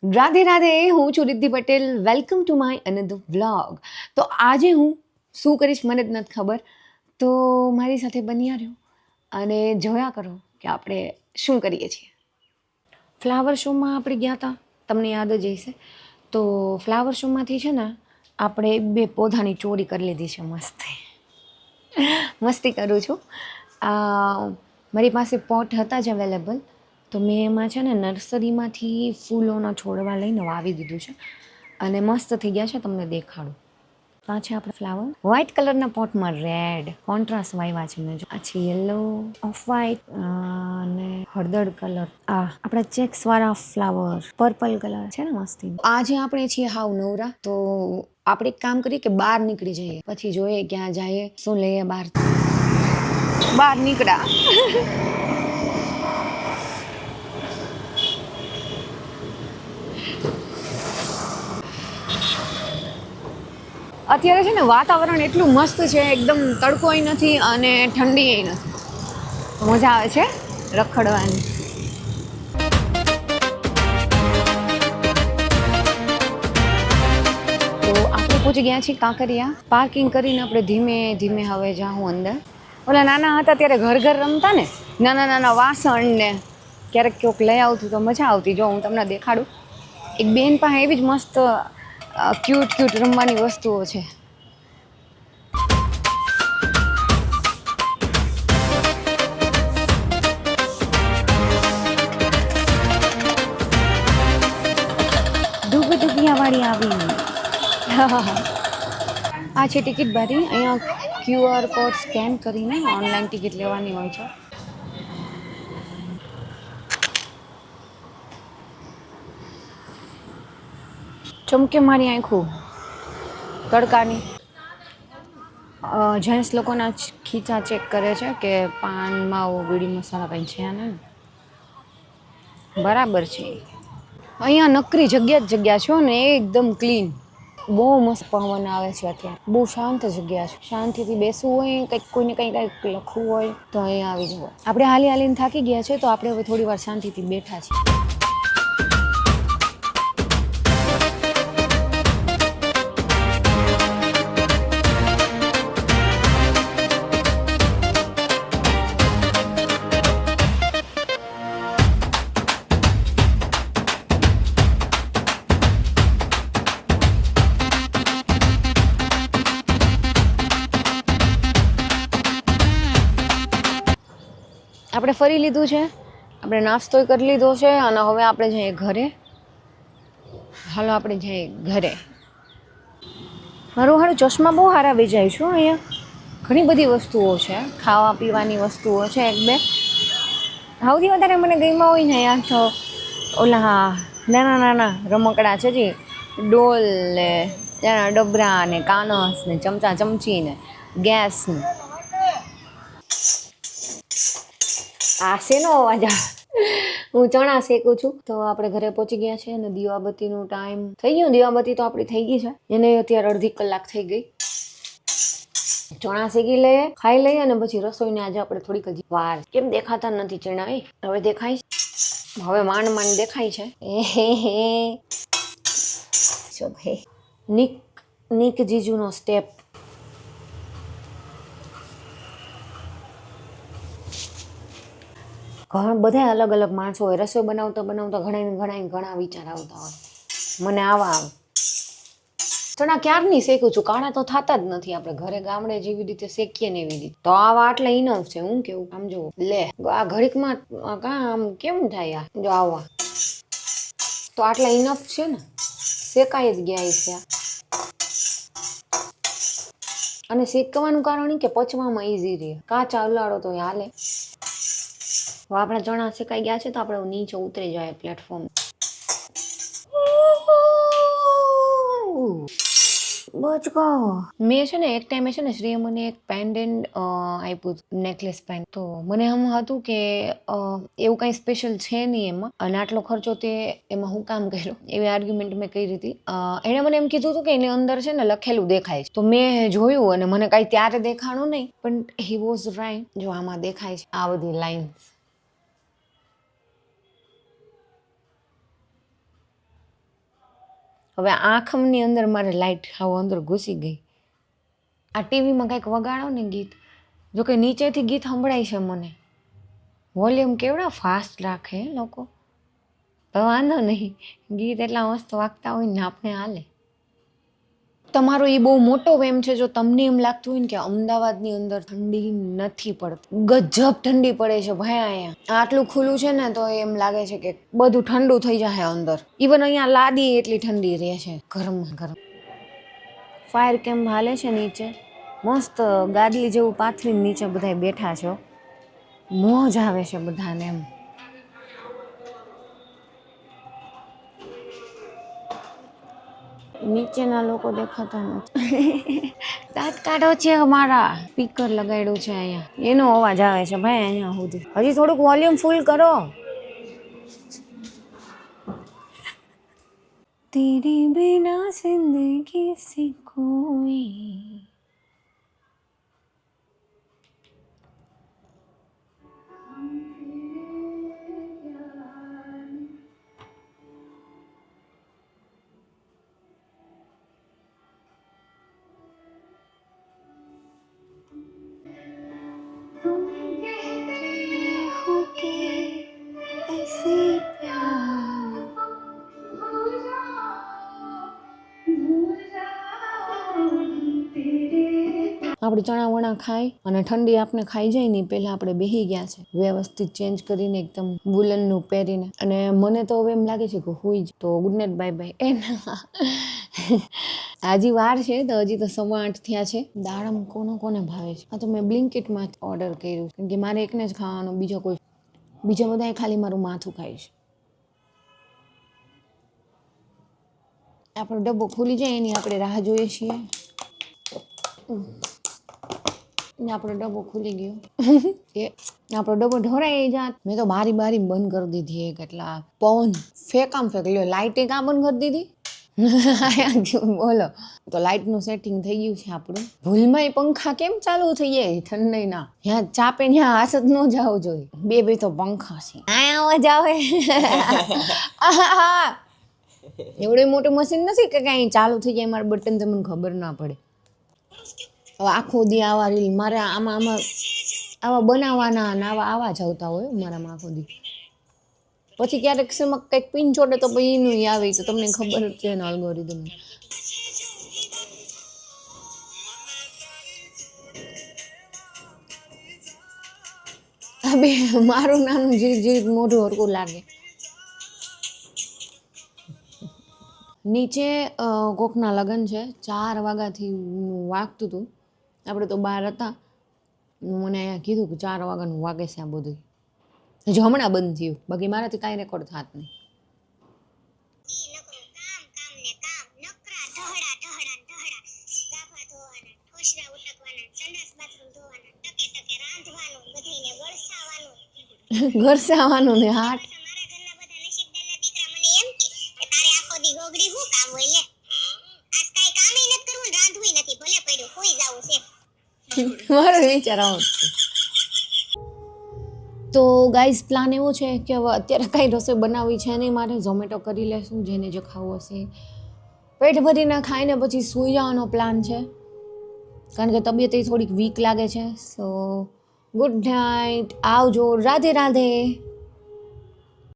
રાધે રાધે, હું છું Riddhi Patel. Welcome to my another vlog. તો આજે હું શું કરીશ મને જ નથી ખબર, તો મારી સાથે બન્યા રહ્યો અને જોયા કરો કે આપણે શું કરીએ છીએ. ફ્લાવર શોમાં આપણે ગયા હતા, તમને યાદ જ હશે. તો ફ્લાવર શોમાંથી છે ને આપણે બે પૌધાની ચોરી કરી લીધી છે. મસ્તી કરું છું. મારી પાસે પોટ હતા જ અવેલેબલ, તો મેં એમાં છે ને નર્સરીમાંથી ફૂલોના છોડવા લઈને વાવી દીધું છે અને મસ્ત થઈ ગયા છે. તમને દેખાડું. આ છે આપણે ફ્લાવર. વ્હાઇટ કલરના પોટમાં રેડ કોન્ટ્રાસ્ટ વાવ્યા છે મેં. આ છે યલો, ઓફ વ્હાઇટ અને હળદર કલર. આ આપણા ચેક્સવાળા ફ્લાવર પર્પલ કલર છે ને મસ્તી. આજે આપણે છીએ હાવ નવરા, તો આપણે એક કામ કરીએ કે બહાર નીકળી જઈએ, પછી જોઈએ ક્યાં જઈએ, શું લઈએ. બહાર નીકળ્યા. અત્યારે છે ને વાતાવરણ એટલું મસ્ત છે, એકદમ તડકોય નથી અને ઠંડીય નથી. મજા આવે છે રખડવાની. તો આપણે પહોંચી ગયા છીએ કાંકરિયા. પાર્કિંગ કરીને આપણે ધીમે ધીમે હવે જાઉં અંદર. ઓલા નાના હતા ત્યારે ઘર ઘર રમતા ને, નાના નાના વાસણ ને ક્યારેક ક્યાંક લઈ આવતું તો મજા આવતી. જો હું તમને દેખાડું, એક બેન પાસે એવી જ મસ્ત ક્યુટ ક્યુટ રમવાની વસ્તુઓ છે. વાળી આવી. આ છે ટિકિટ બારી. અહીંયા QR કોડ સ્કેન કરીને ઓનલાઈન ટિકિટ લેવાની હોય છે. ચમકે મારી આંખો તડકાની. જેન્ટ્સ લોકોના ખીચા ચેક કરે છે કે પાન માવો બીડી મસાલા કંઈ છે ને. બરાબર છે. અહીંયા નકરી જગ્યા જ જગ્યા છે ને, એકદમ ક્લીન. બહુ મસ્ત પવન આવે છે અત્યારે. બહુ શાંત જગ્યા છે. શાંતિથી બેસવું હોય, કંઈક કોઈને કંઈક લખવું હોય તો અહીંયા આવી જવું. આપણે હાલી હાલીને થાકી ગયા છે, તો આપણે હવે થોડી વાર શાંતિથી બેઠા છીએ. આપણે ફરી લીધું છે, આપણે નાસ્તોય કરી લીધો છે અને હવે આપણે જઈએ ઘરે. હાલો આપણે જઈએ ઘરે. મારું ચશ્મા બહુ સારા વેચાય છે અહીંયા. ઘણી બધી વસ્તુઓ છે, ખાવા પીવાની વસ્તુઓ છે. એક બે સૌથી વધારે મને ગમ્યા હોય ને અહીંયા તો ઓલા નાના નાના રમકડા છે જે ડોલ ને ત્યાંના ડબરા ને કાનસ ને ચમચા ચમચી ને ગેસ ને. આ શેનો અવાજ આવે? હું ચણા શેકું છું. તો આપણે ઘરે પહોંચી ગયા છે અને દીવાબત્તીનું ટાઈમ થઈ ગયું. દીવાબત્તી તો આપણી થઈ ગઈ છે, એને અત્યારે અડધી કલાક થઈ ગઈ. ચણા શેકી લઈએ, ખાઈ લઈએ અને પછી રસોઈને આજે આપણે થોડીક હજી વાર. કેમ દેખાતા નથી ચણા? હવે દેખાય? હવે માંડ માંડ દેખાય છે. નીક જીજુનો સ્ટેપ. બધા અલગ અલગ માણસો હોય. રસોઈ બનાવતા બનાવતા ઘણા વિચાર આવતા હોય. મને આવા આવે. ચણા ક્યારની શેકું છું, કાણા તો થતા જ નથી. આપણે ઘરે ગામડે જેવી રીતે શેકીએ ને એવી રીતે. તો આવા આટલા ઇનફ છે. હું કેવું આમ જો લે આ ઘડીકમાં આમ કેમ થાય? આ જો આવા તો આટલા ઇનફ છે ને, શેકાઈ જ ગયા છે. અને શેકવાનું કારણ કે પચવામાં ઈઝી રહે. કાચા હલાડો તો હાલે. આપણા ચણા શેકાઈ ગયા છે, તો આપણે નીચે ઉતરી જાય પ્લેટફોર્મ. બચકો. મેં છે ને એક ટાઈમે છે ને શ્રીએ મને એક પેન્ડન્ટ આપ્યું, નેકલેસ પેન. તો મને એમ હતું કે એવું કાંઈ સ્પેશિયલ છે નહીં એમાં, અને આટલો ખર્ચો તે એમાં હું કામ કર્યો, એવી આર્ગ્યુમેન્ટ મેં કરી હતી. એણે મને એમ કીધું હતું કે એની અંદર છે ને લખેલું દેખાય છે. તો મેં જોયું અને મને કાંઈ ત્યારે દેખાણું નહીં, પણ હી વોઝ રાઈટ. જો આમાં દેખાય છે આ બધી લાઈન્સ. હવે આંખની અંદર મારે લાઇટ આવો અંદર ઘૂસી ગઈ. આ ટીવીમાં કંઈક વગાડો ને ગીત, જો કે નીચેથી ગીત સંભળાય છે મને. વોલ્યુમ કેવડા ફાસ્ટ રાખે લોકો. તો વાંધો નહીં, ગીત એટલા મસ્ત વાગતા હોય ને આપણે હાલે. તમારો એ બહુ મોટો વેમ છે જો તમને એમ લાગતું હોય ને કે અમદાવાદની અંદર ઠંડી નથી પડતી. ગજબ ઠંડી પડે છે ભાઈ અહીંયા. આટલું ખુલ્લું છે ને તો એમ લાગે છે કે બધું ઠંડુ થઈ જાય અંદર. ઇવન અહીંયા લાદી એટલી ઠંડી રહે છે ગરમમાં ગરમ. ફાયર કેમ્પ હાલે છે નીચે, મસ્ત ગાદલી જેવું પાથરીને નીચે બધા બેઠા છો. મોજ આવે છે બધાને એમ. નીચેના લોકો દેખાતા નથી. દાંત કાઢો છે અમારા. સ્પીકર લગાડ્યું છે અહીંયા, એનો અવાજ આવે છે ભાઈ અહીંયા સુધી. હજી થોડુંક વોલ્યુમ ફૂલ કરો. તેરી બિના જિંદગી સે કોઈ. આપણે ચણા વણા ખાઈ અને ઠંડી આપણે ખાઈ જાય ને પહેલાં આપણે બેસી ગયા છે વ્યવસ્થિત ચેન્જ કરીને એકદમ વુલનનું પહેરીને. અને મને તો હવે એમ લાગે છે કે હુઈ જ. તો ગુડ નાઇટ, બાય બાય. હજી વાર છે તો હજી તો 8:15 થયા છે. દાડમ કોને ભાવે છે? આ તો મેં બ્લિંકિટમાં ઓર્ડર કર્યું કેમ કે મારે એકને જ ખાવાનું, બીજા બધાએ ખાલી મારું માથું ખાય છે. આપણો ડબ્બો ખુલી જાય એની આપણે રાહ જોઈએ છીએ. આપણો ડબ્બો ખુલી ગયો. એ આપણો ડબ્બો ઢોરાઈ જાત. મેં તો બારી બંધ કરી દીધી. કેટલા પવન ફેંક લ્યો. લાઇટે કાં બંધ કરી દીધી? બોલો. તો લાઇટનું સેટિંગ થઈ ગયું છે આપણું. ભૂલમાં પંખા કેમ ચાલુ થઈ જાય ઠંડીના? ત્યાં ચાપે ત્યાં હાથ જ ન જાવ જોઈએ. બે તો પંખા છે. આ અવાજ આવે. એવડું મોટું મશીન નથી કે કાંઈ ચાલુ થઈ જાય મારા બટન તમને ખબર ના પડે. હવે આખો દી આવા રીલ મારે આમાં આવા બનાવવાના અને આવા જ આવતા હોય મારામાં આખો દી. પછી ક્યારેક કંઈક પિન ચોટે તો પછી એનું આવે તો તમને ખબર જ છે ને અલ્ગોરિધમ. બે મારું નાનું જીરીક મોઢું હરકું લાગે. નીચે કોકના લગ્ન છે. 4 વાગ્યાથી વાગતું હતું. આપણે તો બહાર હતા. મને અહીંયા કીધું કે 4 વાગ્યાનું વાગે છે આ બધું. હજી હમણાં બંધ થયું, બાકી મારાથી કાંઈ રેકોર્ડ થાત નહીં. ઘરસાવાનું ને હાથ. મારો વિચાર આવો છે. તો ગાઈઝ પ્લાન એવો છે કે હવે અત્યારે કાંઈ રસોઈ બનાવવી છે નહીં મારે. ઝોમેટો કરી લેશું, જેને જે ખાવું હશે. પેટ ભરીને ખાઈને પછી સૂઈ જવાનો પ્લાન છે, કારણ કે તબિયત થોડીક વીક લાગે છે. સો ગુડ નાઇટ, આવજો, રાધે રાધે.